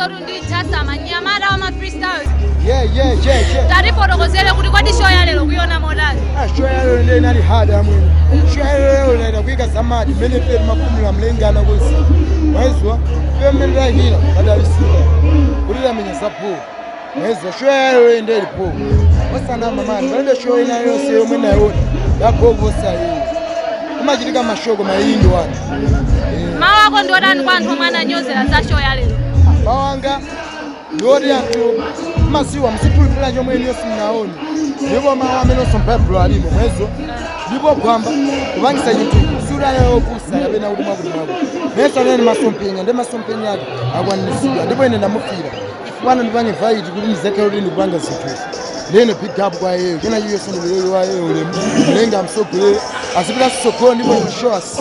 ndi Jasamah nyamara wa freestyle. Yeah. Taripo rokozele kuti kwadi show ya lero kuiona modali. Show ya lero ndi inali hard amwene. Show ya lero ndaida kuika samadi mene pe makumi mlengana kusi. Maizwa pembe hila badalisika. Kulila menya sapo. Maizwa show ya lero ndi lipo. Wasana mama ndio show ina yose yomwe nayo. Yakobo sai. Kumachitika mashogo mayindo wanu. Mawa wako ndio ndani kwa anthu mwana nyozera za show ya lero. Mawanga ndori yatu masiwa msipulipula yomwe niyo sinaoni. Ndipo mawa amene sompebro alimo mwezo. Ndipo Gwamba kubangisa yintu sura yayo kusa yabena kuti mwakulimako. Mesa nene masompenya ndi masompenya ake akwanisiya ndipo ine ndamufira. Bwana ndipanye vaiti kuti mzekero lini kubanga zithu. Leno pick up kwa yeye kena yiyo sondelelo wa yeye ule mlenga msogole asipita sokoni ndipo show us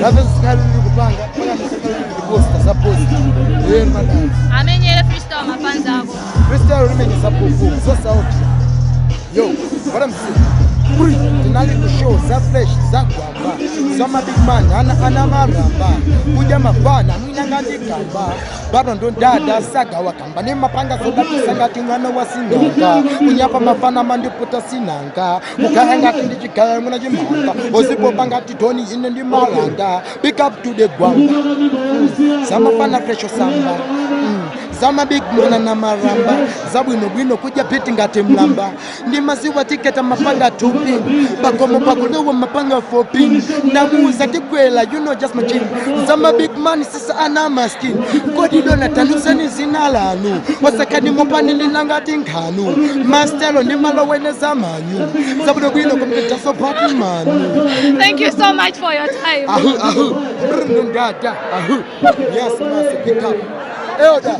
lave sikali kupanga kwa msekalo kuposta support yeye madam amenyele freestyle mapanza ako freestyle limenye support so out yo what I'm saying tinali ku show za fresh za Gwamba sama big man ana maramba kuja mabana mwina ngati Gamba bado ndo dada saga wakamba ni mapanga soda kusangati mwana wasinanga kunyapa mafana mandiputa sinanga ukahanga ndi chigaya mwana chimanga ozipo pangati toni ine ndi malanga pick up to the Gwamba sama fana fresh samba sama big man na maramba zabwino kuja piti ngati mlamba ndi maziwa tiketa mapanga tupi bakomo pakulewa mapanga 4 pin ndamuza tikwela you know just my chin sama big man sisa ana maskin kodi dona talusani zinalanu wasakani mopani linangati nkhanu mastelo ndi malo wene zamanyu zabwino kumita so party man. Thank you so much for your time. Yes, master pick up elder